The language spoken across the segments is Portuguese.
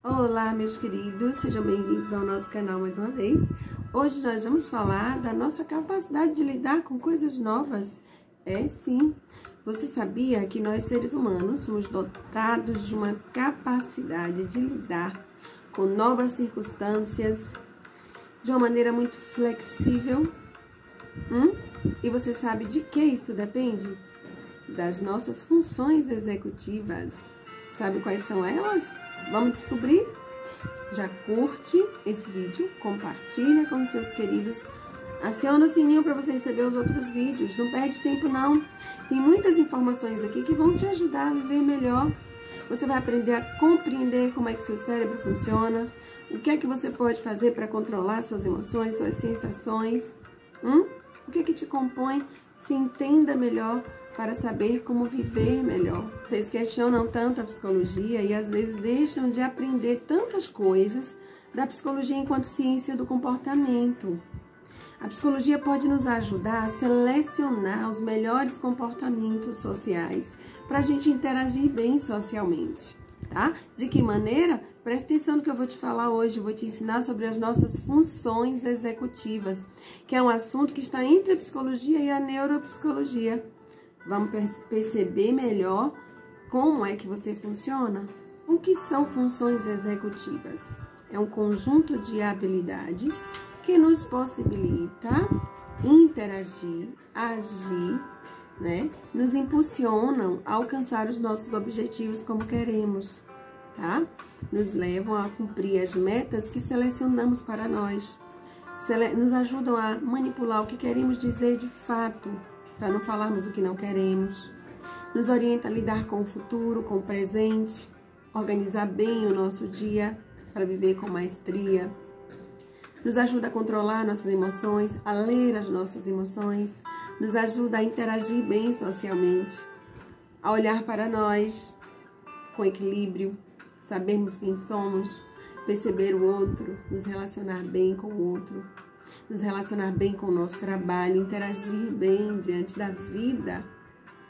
Olá, meus queridos, sejam bem-vindos ao nosso canal mais uma vez. Hoje nós vamos falar da nossa capacidade de lidar com coisas novas. Sim, você sabia que nós seres humanos somos dotados de uma capacidade de lidar com novas circunstâncias de uma maneira muito flexível? E você sabe de que isso depende? Das nossas funções executivas. Sabe quais são elas? Vamos descobrir? Já curte esse vídeo, compartilha com os seus queridos, aciona o sininho para você receber os outros vídeos, não perde tempo não. Tem muitas informações aqui que vão te ajudar a viver melhor. Você vai aprender a compreender como é que seu cérebro funciona, o que é que você pode fazer para controlar suas emoções, suas sensações, o que é que te compõe, se entenda melhor para saber como viver melhor. Vocês questionam tanto a psicologia e às vezes deixam de aprender tantas coisas da psicologia enquanto ciência do comportamento. A psicologia pode nos ajudar a selecionar os melhores comportamentos sociais para a gente interagir bem socialmente, tá? De que maneira? Preste atenção no que eu vou te falar hoje. Eu vou te ensinar sobre as nossas funções executivas, que é um assunto que está entre a psicologia e a neuropsicologia. Vamos perceber melhor como é que você funciona. O que são funções executivas? É um conjunto de habilidades que nos possibilita interagir, agir, nos impulsionam a alcançar os nossos objetivos como queremos, tá? Nos levam a cumprir as metas que selecionamos para nós. Nos ajudam a manipular o que queremos dizer de fato, para não falarmos o que não queremos. Nos orienta a lidar com o futuro, com o presente, organizar bem o nosso dia para viver com maestria. Nos ajuda a controlar nossas emoções, a ler as nossas emoções. Nos ajuda a interagir bem socialmente, a olhar para nós com equilíbrio, sabermos quem somos, perceber o outro, nos relacionar bem com o outro, nos relacionar bem com o nosso trabalho, interagir bem diante da vida,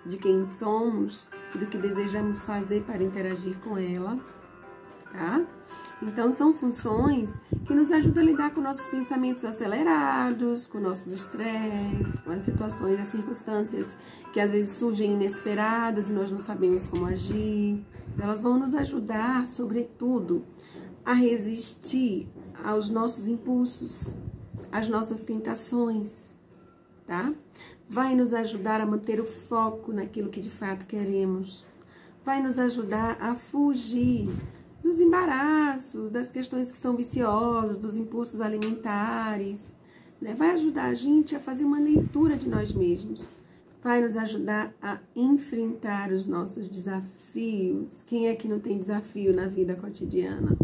de quem somos e do que desejamos fazer para interagir com ela, tá? Então, são funções que nos ajudam a lidar com nossos pensamentos acelerados, com nossos estresses, com as situações, as circunstâncias que às vezes surgem inesperadas e nós não sabemos como agir. Elas vão nos ajudar, sobretudo, a resistir aos nossos impulsos, às nossas tentações, tá? Vai nos ajudar a manter o foco naquilo que de fato queremos. Vai nos ajudar a fugir dos embaraços, das questões que são viciosas, dos impulsos alimentares, Vai ajudar a gente a fazer uma leitura de nós mesmos. Vai nos ajudar a enfrentar os nossos desafios. Quem é que não tem desafio na vida cotidiana?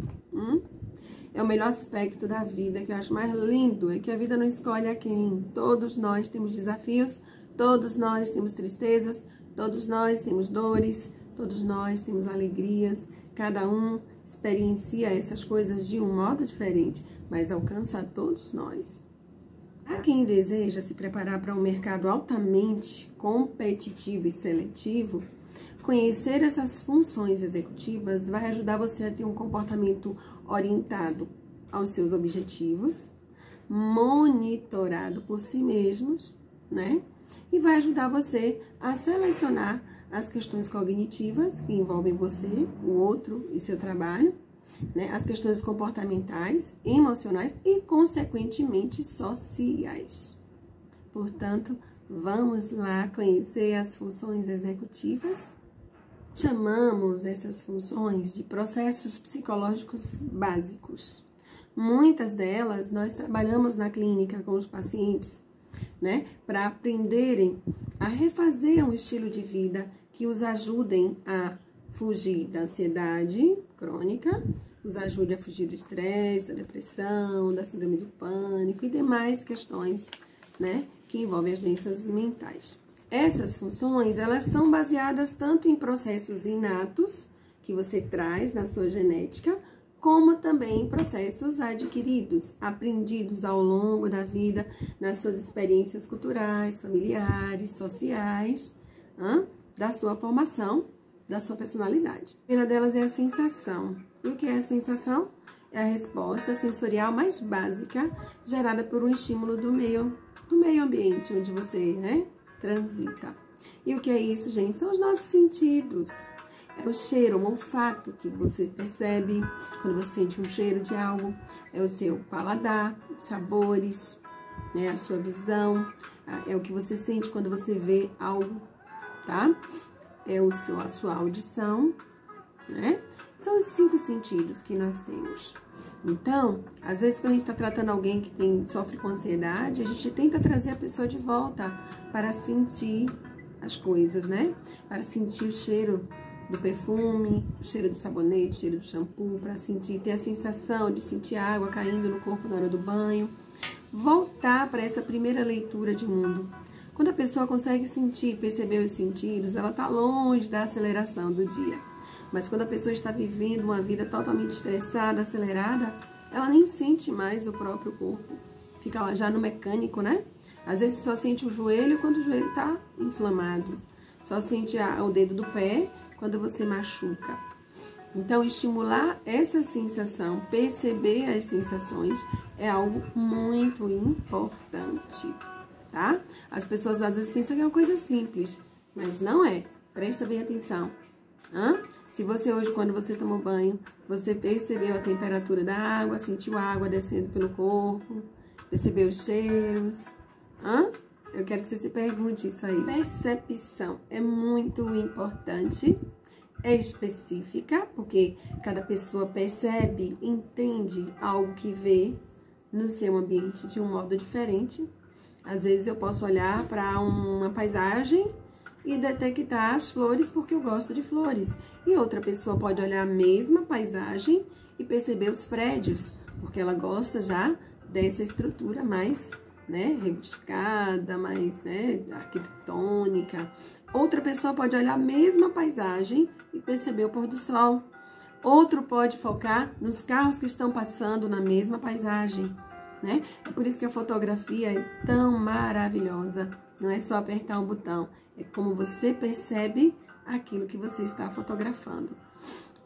É o melhor aspecto da vida, que eu acho mais lindo, é que a vida não escolhe a quem. Todos nós temos desafios, todos nós temos tristezas, todos nós temos dores, todos nós temos alegrias. Cada um experiencia essas coisas de um modo diferente, mas alcança a todos nós. Para quem deseja se preparar para um mercado altamente competitivo e seletivo, conhecer essas funções executivas vai ajudar você a ter um comportamento orientado aos seus objetivos, monitorado por si mesmos, E vai ajudar você a selecionar as questões cognitivas que envolvem você, o outro e seu trabalho, As questões comportamentais, emocionais e, consequentemente, sociais. Portanto, vamos lá conhecer as funções executivas. Chamamos essas funções de processos psicológicos básicos. Muitas delas nós trabalhamos na clínica com os pacientes, para aprenderem a refazer um estilo de vida que os ajudem a fugir da ansiedade crônica, os ajude a fugir do estresse, da depressão, da síndrome do pânico e demais questões, que envolvem as doenças mentais. Essas funções, elas são baseadas tanto em processos inatos, que você traz na sua genética, como também em processos adquiridos, aprendidos ao longo da vida, nas suas experiências culturais, familiares, sociais, da sua formação, da sua personalidade. A primeira delas é a sensação. E o que é a sensação? É a resposta sensorial mais básica gerada por um estímulo do meio ambiente onde você, né, transita. E o que é isso, gente? São os nossos sentidos. É o cheiro, o olfato que você percebe quando você sente um cheiro de algo. É o seu paladar, os sabores, né, a sua visão. É o que você sente quando você vê algo, tá? É a sua audição, né? São os 5 sentidos que nós temos. Então, às vezes quando a gente está tratando alguém que sofre com ansiedade, a gente tenta trazer a pessoa de volta para sentir as coisas, né? Para sentir o cheiro do perfume, o cheiro do sabonete, o cheiro do shampoo, para ter a sensação de sentir água caindo no corpo na hora do banho. Voltar para essa primeira leitura de mundo. Quando a pessoa consegue sentir, perceber os sentidos, ela está longe da aceleração do dia. Mas quando a pessoa está vivendo uma vida totalmente estressada, acelerada, ela nem sente mais o próprio corpo. Fica lá já no mecânico, né? Às vezes só sente o joelho quando o joelho está inflamado. Só sente o dedo do pé quando você machuca. Então, estimular essa sensação, perceber as sensações, é algo muito importante, tá? As pessoas às vezes pensam que é uma coisa simples, mas não é. Presta bem atenção. Se você hoje, quando você tomou banho, você percebeu a temperatura da água, sentiu a água descendo pelo corpo, percebeu os cheiros, eu quero que você se pergunte isso aí. Percepção é muito importante, é específica, porque cada pessoa percebe, entende algo que vê no seu ambiente de um modo diferente. Às vezes eu posso olhar para uma paisagem e detectar as flores porque eu gosto de flores. E outra pessoa pode olhar a mesma paisagem e perceber os prédios, porque ela gosta já dessa estrutura mais, né, rebuscada, mais, né, arquitetônica. Outra pessoa pode olhar a mesma paisagem e perceber o pôr do sol. Outro pode focar nos carros que estão passando na mesma paisagem, né? É por isso que a fotografia é tão maravilhosa. Não é só apertar um botão, é como você percebe aquilo que você está fotografando.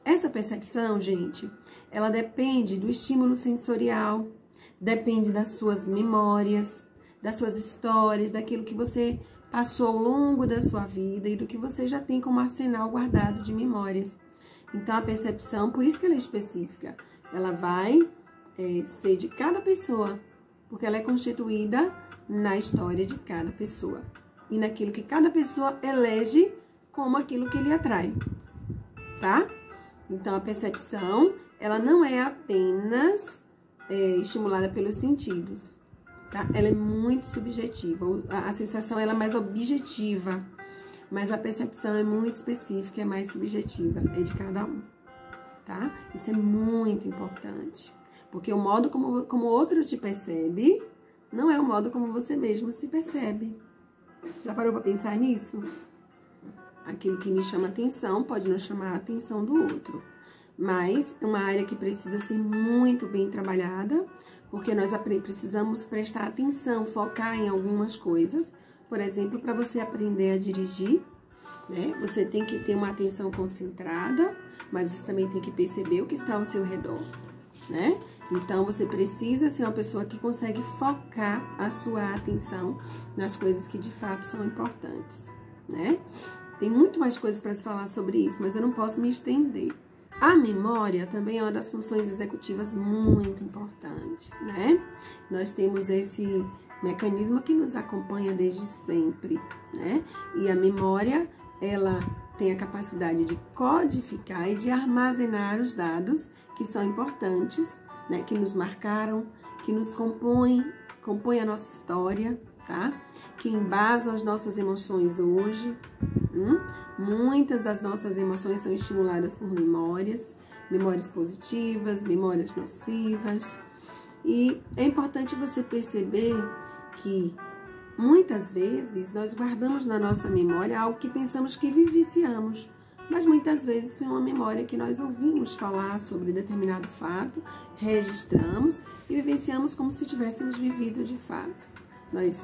Essa percepção, gente, ela depende do estímulo sensorial, depende das suas memórias, das suas histórias, daquilo que você passou ao longo da sua vida e do que você já tem como arsenal guardado de memórias. Então, a percepção, por isso que ela é específica, ela vai ser de cada pessoa, porque ela é constituída na história de cada pessoa e naquilo que cada pessoa elege como aquilo que lhe atrai, tá? Então, a percepção, ela não é apenas estimulada pelos sentidos, tá? Ela é muito subjetiva, a sensação ela é mais objetiva, mas a percepção é muito específica, é mais subjetiva, é de cada um, tá? Isso é muito importante, porque o modo como o outro te percebe não é o modo como você mesmo se percebe. Já parou para pensar nisso? Aquilo que me chama atenção pode não chamar a atenção do outro, mas é uma área que precisa ser muito bem trabalhada, porque nós precisamos prestar atenção, focar em algumas coisas. Por exemplo, para você aprender a dirigir, né? Você tem que ter uma atenção concentrada, mas você também tem que perceber o que está ao seu redor, né? Então, você precisa ser uma pessoa que consegue focar a sua atenção nas coisas que de fato são importantes, né? Tem muito mais coisas para se falar sobre isso, mas eu não posso me estender. A memória também é uma das funções executivas muito importantes, né? Nós temos esse mecanismo que nos acompanha desde sempre, né? E a memória, ela tem a capacidade de codificar e de armazenar os dados que são importantes, né? Que nos marcaram, que nos compõem a nossa história, tá? Que embasam as nossas emoções hoje. Muitas das nossas emoções são estimuladas por memórias positivas, memórias nocivas. E é importante você perceber que muitas vezes nós guardamos na nossa memória algo que pensamos que vivenciamos, mas muitas vezes foi uma memória que nós ouvimos falar sobre determinado fato, registramos e vivenciamos como se tivéssemos vivido de fato. Nós,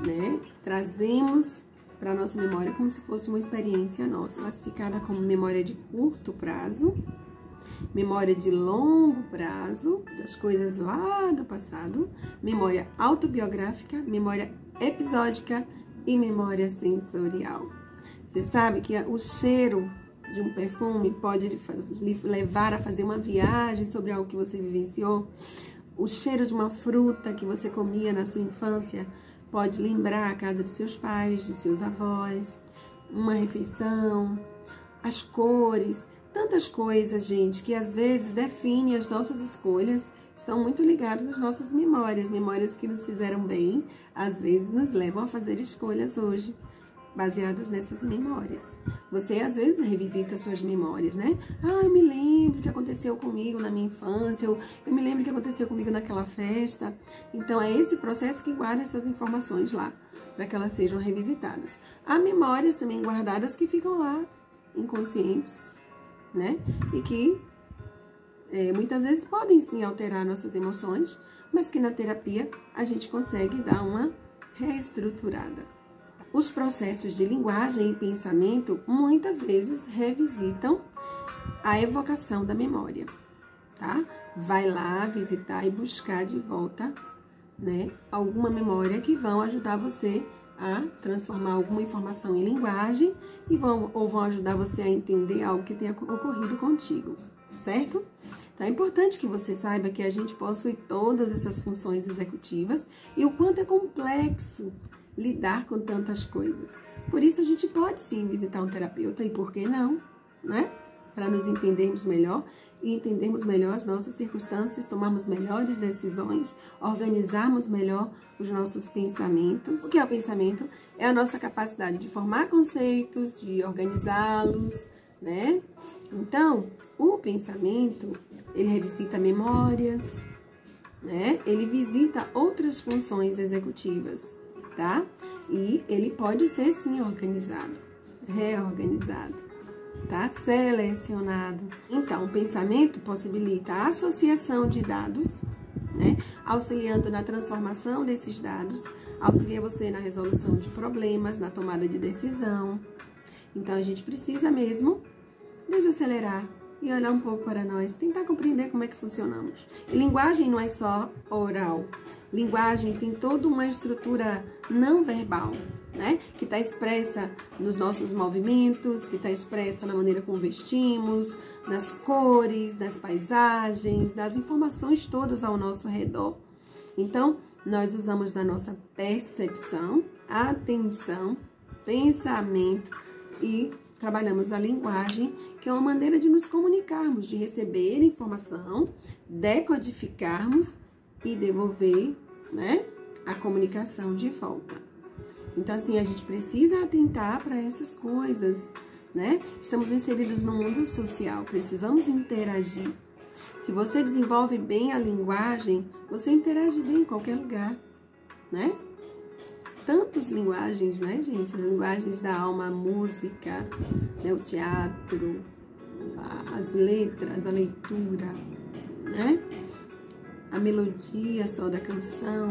né, trazemos para a nossa memória como se fosse uma experiência nossa, classificada como memória de curto prazo Memória de longo prazo, das coisas lá do passado, memória autobiográfica, memória episódica e memória sensorial. Você sabe que o cheiro de um perfume pode lhe levar a fazer uma viagem sobre algo que você vivenciou? O cheiro de uma fruta que você comia na sua infância pode lembrar a casa de seus pais, de seus avós, uma refeição, as cores, tantas coisas, gente, que às vezes definem as nossas escolhas, estão muito ligadas às nossas memórias, memórias que nos fizeram bem, às vezes nos levam a fazer escolhas hoje, baseadas nessas memórias. Você às vezes revisita suas memórias, né? Ah, eu me lembro o que aconteceu comigo na minha infância, eu me lembro o que aconteceu comigo naquela festa. Então é esse processo que guarda essas informações lá, para que elas sejam revisitadas. Há memórias também guardadas que ficam lá, inconscientes, né? E que muitas vezes podem sim alterar nossas emoções, mas que na terapia a gente consegue dar uma reestruturada. Os processos de linguagem e pensamento muitas vezes revisitam a evocação da memória, tá? Vai lá visitar e buscar de volta, né, alguma memória que vão ajudar você a transformar alguma informação em linguagem e vão ajudar você a entender algo que tenha ocorrido contigo, certo? Então é importante que você saiba que a gente possui todas essas funções executivas e o quanto é complexo lidar com tantas coisas. Por isso a gente pode sim visitar um terapeuta, e por que não, né? Para nos entendermos melhor e entendermos melhor as nossas circunstâncias, tomarmos melhores decisões, organizarmos melhor os nossos pensamentos. O que é o pensamento? É a nossa capacidade de formar conceitos, de organizá-los, né? Então, o pensamento, ele revisita memórias, né? Ele visita outras funções executivas, tá? E ele pode ser sim organizado, reorganizado, tá? Selecionado. Então, o pensamento possibilita a associação de dados, né? Auxiliando na transformação desses dados, auxilia você na resolução de problemas, na tomada de decisão. Então, a gente precisa mesmo desacelerar e olhar um pouco para nós, tentar compreender como é que funcionamos. E linguagem não é só oral. Linguagem tem toda uma estrutura não verbal, né? Que está expressa nos nossos movimentos, que está expressa na maneira como vestimos, nas cores, nas paisagens, nas informações todas ao nosso redor. Então, nós usamos da nossa percepção, atenção, pensamento e trabalhamos a linguagem, que é uma maneira de nos comunicarmos, de receber informação, decodificarmos e devolver, né, a comunicação de volta. Então, assim, a gente precisa atentar para essas coisas, né? Estamos inseridos no mundo social, precisamos interagir. Se você desenvolve bem a linguagem, você interage bem em qualquer lugar, né? Tantas linguagens, né, gente? As linguagens da alma, a música, né, o teatro, as letras, a leitura, né? A melodia só da canção,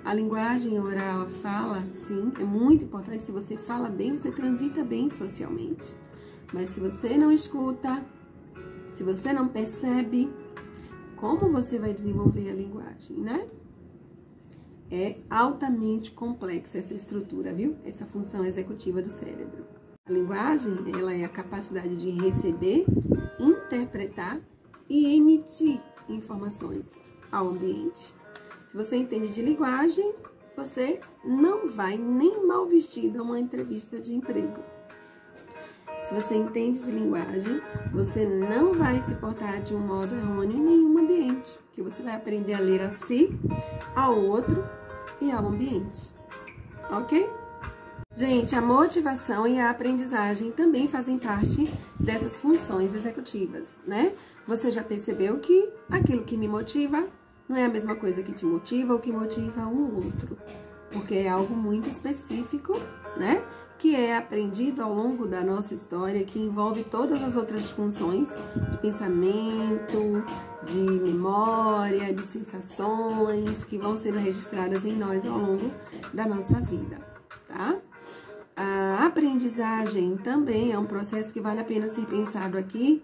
a linguagem oral, a fala, sim, é muito importante. Se você fala bem, você transita bem socialmente. Mas se você não escuta, se você não percebe, como você vai desenvolver a linguagem, né? É altamente complexa essa estrutura, viu? Essa função executiva do cérebro. A linguagem, ela é a capacidade de receber, interpretar e emitir informações ao ambiente. Se você entende de linguagem, você não vai nem mal vestido a uma entrevista de emprego. Se você entende de linguagem, você não vai se portar de um modo errôneo em nenhum ambiente, porque você vai aprender a ler a si, ao outro e ao ambiente, ok? Gente, a motivação e a aprendizagem também fazem parte dessas funções executivas, né? Você já percebeu que aquilo que me motiva não é a mesma coisa que te motiva ou que motiva um outro, porque é algo muito específico, né? Que é aprendido ao longo da nossa história, que envolve todas as outras funções de pensamento, de memória, de sensações, que vão sendo registradas em nós ao longo da nossa vida, tá? A aprendizagem também é um processo que vale a pena ser pensado aqui,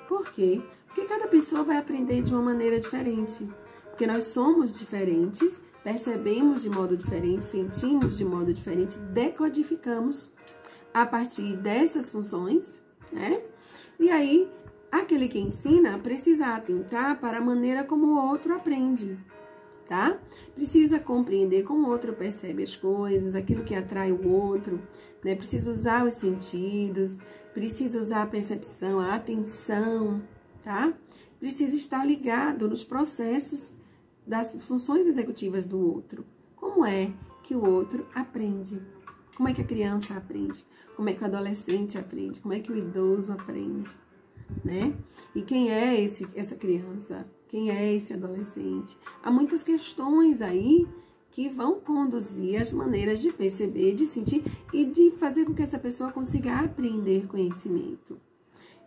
Por quê? Porque cada pessoa vai aprender de uma maneira diferente. Porque nós somos diferentes, percebemos de modo diferente, sentimos de modo diferente, decodificamos a partir dessas funções, né? E aí, aquele que ensina precisa atentar para a maneira como o outro aprende, tá? Precisa compreender como o outro percebe as coisas, aquilo que atrai o outro, né? Precisa usar os sentidos, precisa usar a percepção, a atenção, tá? Precisa estar ligado nos processos das funções executivas do outro. Como é que o outro aprende? Como é que a criança aprende? Como é que o adolescente aprende? Como é que o idoso aprende? Né? E quem é essa criança? Quem é esse adolescente? Há muitas questões aí que vão conduzir as maneiras de perceber, de sentir e de fazer com que essa pessoa consiga aprender conhecimento.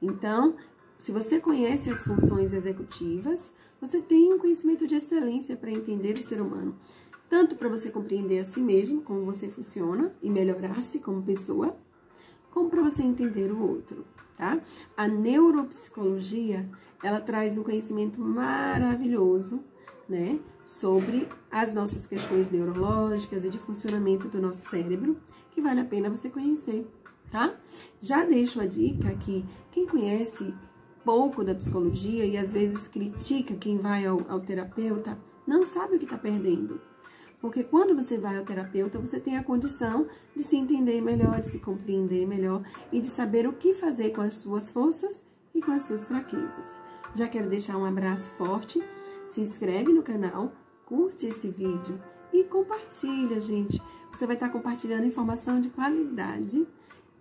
Então, se você conhece as funções executivas, você tem um conhecimento de excelência para entender o ser humano. Tanto para você compreender a si mesmo, como você funciona e melhorar-se como pessoa, como para você entender o outro, tá? A neuropsicologia, ela traz um conhecimento maravilhoso, né? Sobre as nossas questões neurológicas e de funcionamento do nosso cérebro, que vale a pena você conhecer, tá? Já deixo a dica que quem conhece pouco da psicologia e às vezes critica quem vai ao terapeuta, não sabe o que está perdendo. Porque quando você vai ao terapeuta, você tem a condição de se entender melhor, de se compreender melhor e de saber o que fazer com as suas forças e com as suas fraquezas. Já quero deixar um abraço forte, se inscreve no canal, curte esse vídeo e compartilha, gente. Você vai estar compartilhando informação de qualidade.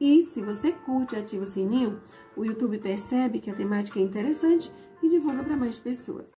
E se você curte e ativa o sininho, o YouTube percebe que a temática é interessante e divulga para mais pessoas.